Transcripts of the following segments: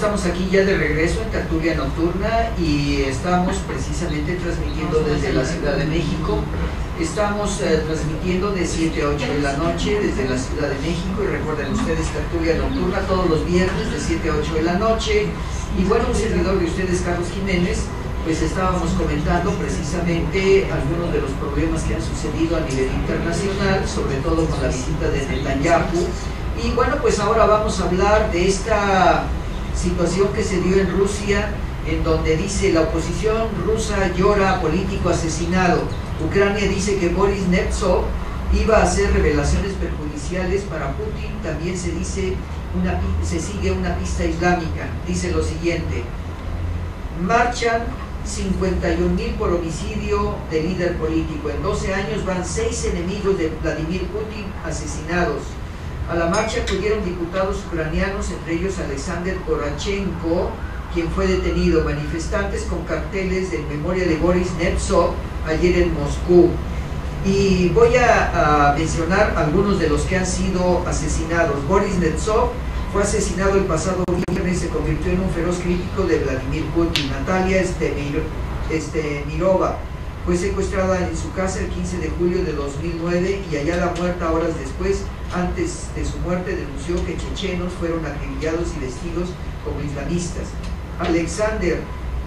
estamos aquí ya de regreso en Tertulia Nocturna y estamos precisamente transmitiendo desde la Ciudad de México. Estamos transmitiendo de 7 a 8 de la noche desde la Ciudad de México, y recuerden ustedes Tertulia Nocturna todos los viernes de 7 a 8 de la noche. Y bueno, un servidor de ustedes, Carlos Jiménez, pues estábamos comentando precisamente algunos de los problemas que han sucedido a nivel internacional, sobre todo con la visita de Netanyahu. Y bueno, pues ahora vamos a hablar de esta situación que se dio en Rusia, en donde dice la oposición rusa llora a político asesinado. Ucrania dice que Boris Nemtsov iba a hacer revelaciones perjudiciales para Putin. También se dice se sigue una pista islámica. Dice lo siguiente: marchan 51.000 por homicidio de líder político. En 12 años van 6 enemigos de Vladimir Putin asesinados. A la marcha acudieron diputados ucranianos, entre ellos Alexander Gorachenko, quien fue detenido, manifestantes con carteles en memoria de Boris Nemtsov ayer en Moscú. Y voy a mencionar algunos de los que han sido asesinados. Boris Nemtsov fue asesinado el pasado viernes y se convirtió en un feroz crítico de Vladimir Putin. Natalia Stemirova fue secuestrada en su casa el 15 de julio de 2009 y hallada muerta horas después. Antes de su muerte denunció que chechenos fueron acribillados y vestidos como islamistas. Alexander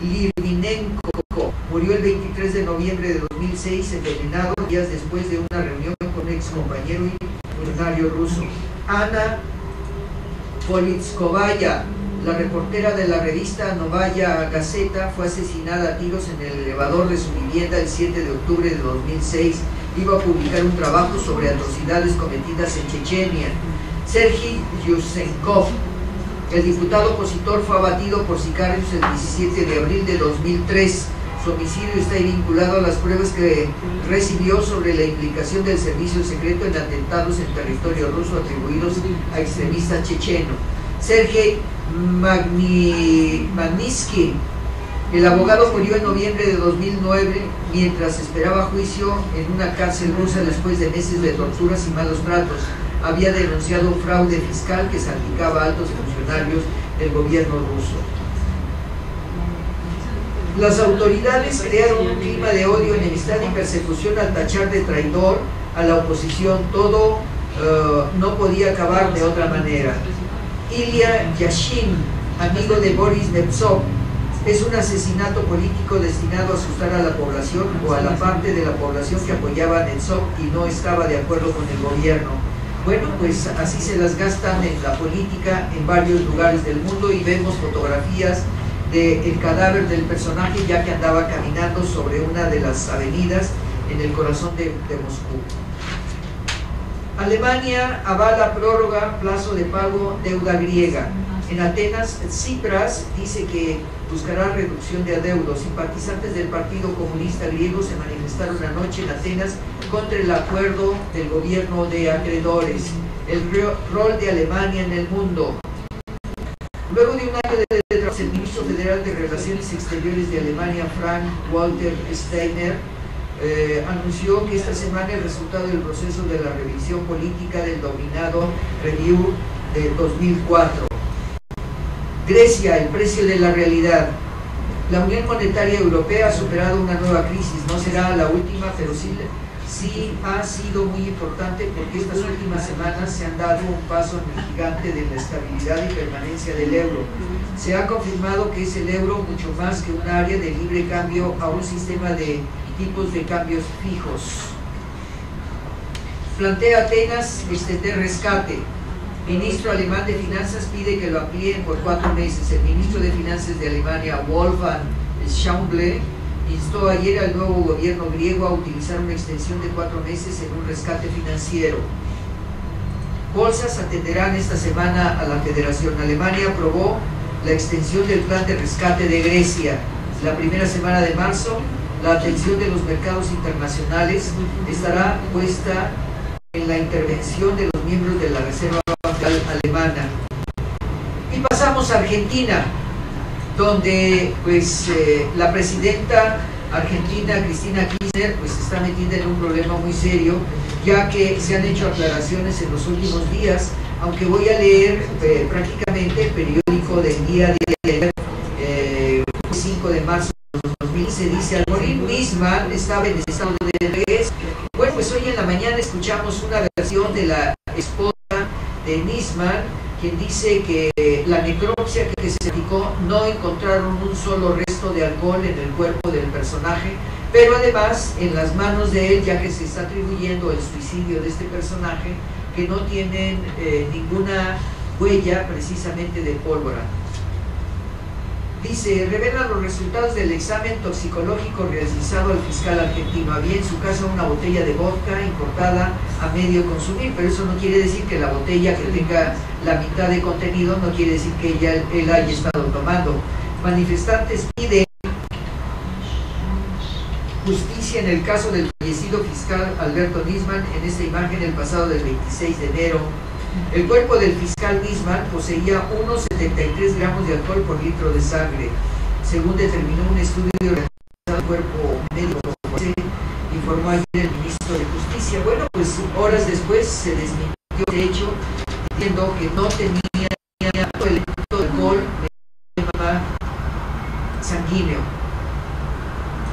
Litvinenko murió el 23 de noviembre de 2006 envenenado días después de una reunión con un ex compañero y funcionario ruso. Ana Politkovaya, la reportera de la revista Novaya Gazeta, fue asesinada a tiros en el elevador de su vivienda el 7 de octubre de 2006. Iba a publicar un trabajo sobre atrocidades cometidas en Chechenia. Sergei Yusenkov, el diputado opositor, fue abatido por sicarios el 17 de abril de 2003. Su homicidio está vinculado a las pruebas que recibió sobre la implicación del servicio secreto en atentados en territorio ruso atribuidos a extremistas chechenos. Sergei Magnitsky, el abogado, murió en noviembre de 2009 mientras esperaba juicio en una cárcel rusa después de meses de torturas y malos tratos. Había denunciado un fraude fiscal que salpicaba a altos funcionarios del gobierno ruso. Las autoridades crearon un clima de odio, enemistad y persecución al tachar de traidor a la oposición. Todo no podía acabar de otra manera. Ilya Yashin, amigo de Boris Nemtsov, es un asesinato político destinado a asustar a la población o a la parte de la población que apoyaba a Nemtsov y no estaba de acuerdo con el gobierno. Bueno, pues así se las gastan en la política en varios lugares del mundo, y vemos fotografías del cadáver del personaje ya que andaba caminando sobre una de las avenidas en el corazón de Moscú. Alemania avala prórroga plazo de pago deuda griega. En Atenas, Tsipras dice que buscará reducción de adeudos. Simpatizantes del Partido Comunista Griego se manifestaron anoche en Atenas contra el acuerdo del gobierno de acreedores. El rol de Alemania en el mundo. Luego de un año de trabajo, el ministro federal de Relaciones Exteriores de Alemania, Frank-Walter Steiner, anunció que esta semana el resultado del proceso de la revisión política del denominado Review de 2004. Grecia, el precio de la realidad. La Unión Monetaria Europea ha superado una nueva crisis. No será la última, pero sí ha sido muy importante, porque estas últimas semanas se han dado un paso gigante de la estabilidad y permanencia del euro. Se ha confirmado que es el euro mucho más que un área de libre cambio a un sistema de tipos de cambios fijos. Plantea Atenas extender rescate. Ministro alemán de Finanzas pide que lo amplíen por 4 meses. El ministro de Finanzas de Alemania, Wolfgang Schäuble, instó ayer al nuevo gobierno griego a utilizar una extensión de 4 meses en un rescate financiero. Bolsas atenderán esta semana a la Federación. Alemania aprobó la extensión del plan de rescate de Grecia. La primera semana de marzo, la atención de los mercados internacionales estará puesta en la intervención de los miembros de la Reserva Federal Alemana. Y pasamos a Argentina, donde pues la presidenta argentina Cristina Kirchner pues está metida en un problema muy serio, ya que se han hecho aclaraciones en los últimos días, aunque voy a leer prácticamente el periódico periódico del día de ayer, 5 de marzo de 2015, dice: al morir Nisman estaba en estado de ebriez. Bueno, pues hoy en la mañana escuchamos una versión de la esposa de Nisman, quien dice que la necropsia que se aplicó no encontraron un solo resto de alcohol en el cuerpo del personaje, pero además en las manos de él, ya que se está atribuyendo el suicidio de este personaje, que no tienen ninguna huella precisamente de pólvora. Dice: revela los resultados del examen toxicológico realizado al fiscal argentino. Había en su casa una botella de vodka importada a medio consumir, pero eso no quiere decir que la botella que tenga la mitad de contenido no quiere decir que él haya estado tomando. Manifestantes piden justicia en el caso del fallecido fiscal Alberto Nisman. En esta imagen, el pasado del 26 de enero, el cuerpo del fiscal Nisman poseía unos 73 gramos de alcohol por litro de sangre, según determinó un estudio realizado al cuerpo médico, informó ayer el ministro de Justicia. Bueno, pues horas después se desmintió el hecho, diciendo que no tenía elemento de alcohol sanguíneo.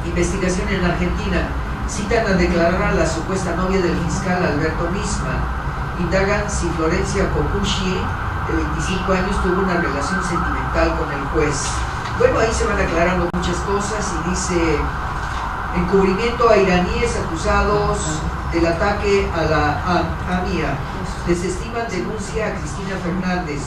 Investigación en Argentina. Citan a declarar a la supuesta novia del fiscal Alberto Nisman. Indagan si Florencia Cocucci, de 25 años, tuvo una relación sentimental con el juez. Bueno, ahí se van aclarando muchas cosas y dice: encubrimiento a iraníes acusados del ataque a la AMIA. Desestiman denuncia a Cristina Fernández.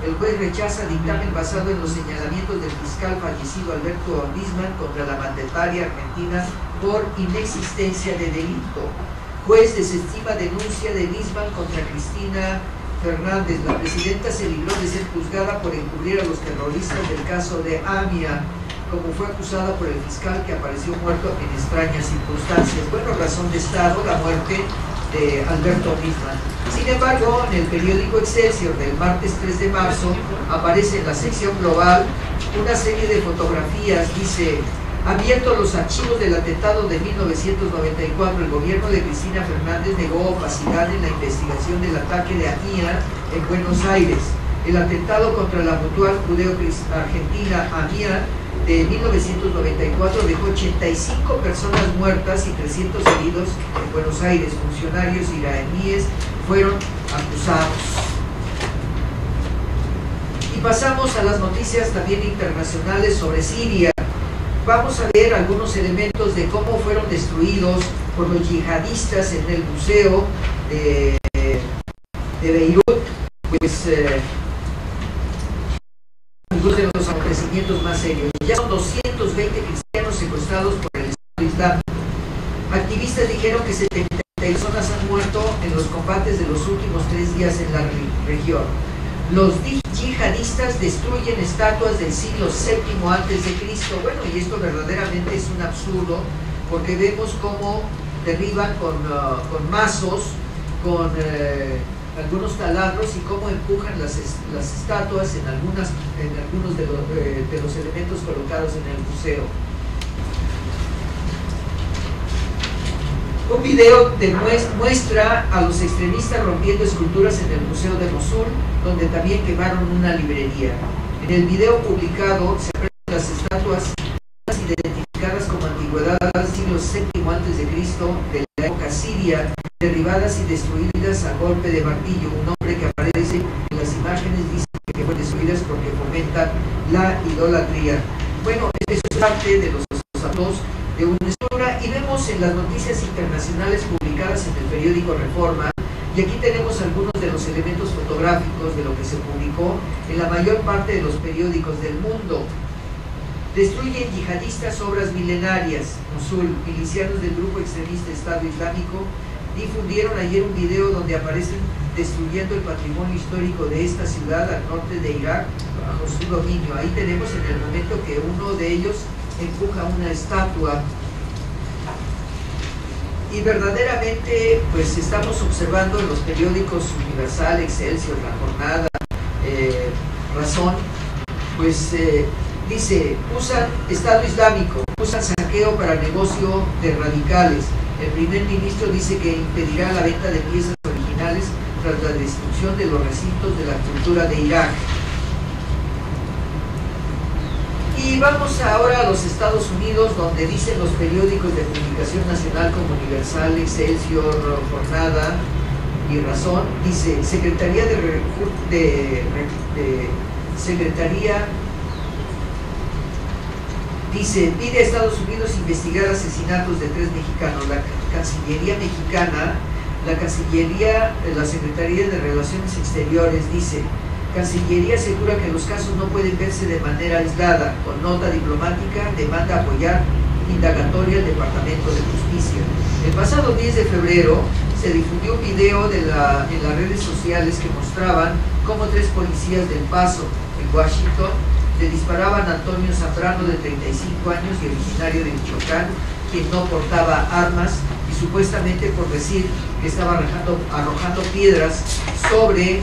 El juez rechaza dictamen basado en los señalamientos del fiscal fallecido Alberto Nisman contra la mandataria argentina por inexistencia de delito. Juez desestima denuncia de Nisman contra Cristina Fernández. La presidenta se libró de ser juzgada por encubrir a los terroristas del caso de AMIA, como fue acusada por el fiscal que apareció muerto en extrañas circunstancias. Bueno, razón de Estado la muerte de Alberto Nisman. Sin embargo, en el periódico Excelsior del martes 3 de marzo aparece en la sección global una serie de fotografías. Dice: abierto los archivos del atentado de 1994, el gobierno de Cristina Fernández negó opacidad en la investigación del ataque de AMIA en Buenos Aires. El atentado contra la mutual judeo-argentina AMIA de 1994 dejó 85 personas muertas y 300 heridos en Buenos Aires. Funcionarios iraníes fueron acusados. Y pasamos a las noticias también internacionales sobre Siria. Vamos a ver algunos elementos de cómo fueron destruidos por los yihadistas en el museo de Beirut. Pues algunos de los acontecimientos más serios. Ya son 220 cristianos secuestrados por el Estado Islámico. Activistas dijeron que 70 personas han muerto en los combates de los últimos 3 días en la región. Los yihadistas destruyen estatuas del siglo VII a.C. Bueno, y esto verdaderamente es un absurdo, porque vemos cómo derriban con mazos, con algunos taladros, y cómo empujan las estatuas en algunos de los elementos colocados en el museo. Un video muestra a los extremistas rompiendo esculturas en el Museo de Mosul, donde también quemaron una librería. En el video publicado se aprecian las estatuas identificadas como antigüedad del siglo VII a.C. de la época siria, derribadas y destruidas a golpe de martillo. Un hombre que aparece en las imágenes dice que fueron destruidas porque fomentan la idolatría. Bueno, eso es parte de los actos de una historia, y vemos en las noticias internacionales publicadas en el periódico Reforma, y aquí tenemos algunos de los elementos fotográficos de lo que se publicó en la mayor parte de los periódicos del mundo. Destruyen yihadistas obras milenarias. Mosul, milicianos del grupo extremista Estado Islámico difundieron ayer un video donde aparecen destruyendo el patrimonio histórico de esta ciudad al norte de Irak bajo su dominio. Ahí tenemos en el momento que uno de ellos empuja una estatua, y verdaderamente pues estamos observando en los periódicos Universal, Excelsior, La Jornada, Razón, pues dice: usan Estado Islámico, usan saqueo para negocio de radicales. El primer ministro dice que impedirá la venta de piezas originales tras la destrucción de los recintos de la cultura de Irak. Y vamos ahora a los Estados Unidos, donde dicen los periódicos de publicación nacional como Universal, Excelsior, Jornada y Razón, dice, dice, pide a Estados Unidos investigar asesinatos de 3 mexicanos. La Cancillería mexicana, la Secretaría de Relaciones Exteriores dice, Cancillería asegura que los casos no pueden verse de manera aislada. Con nota diplomática demanda apoyar indagatoria al Departamento de Justicia. El pasado 10 de febrero se difundió un video en las redes sociales que mostraban cómo 3 policías del Paso, en Washington, le disparaban a Antonio Zambrano, de 35 años y originario de Michoacán, quien no portaba armas, y supuestamente por decir que estaba arrojando piedras sobre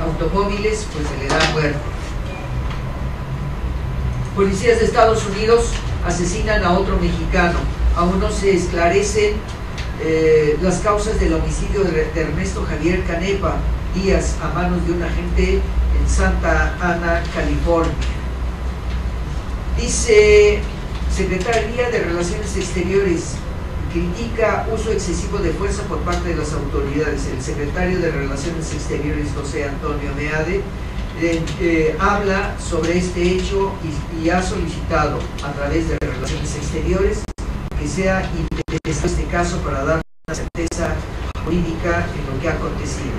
automóviles, pues se le da muerte. Policías de Estados Unidos asesinan a otro mexicano. Aún no se esclarecen las causas del homicidio de Ernesto Javier Canepa Díaz a manos de un agente en Santa Ana, California. Dice, Secretaría de Relaciones Exteriores critica uso excesivo de fuerza por parte de las autoridades. El secretario de Relaciones Exteriores, José Antonio Meade, habla sobre este hecho y ha solicitado a través de Relaciones Exteriores que sea investigado este caso para dar una certeza jurídica en lo que ha acontecido.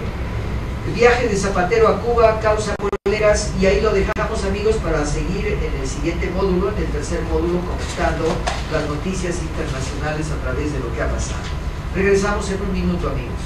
El viaje de Zapatero a Cuba causa polémicas, y ahí lo dejamos, amigos, para seguir en el siguiente módulo, en el tercer módulo, comentando las noticias internacionales a través de lo que ha pasado. Regresamos en un minuto, amigos.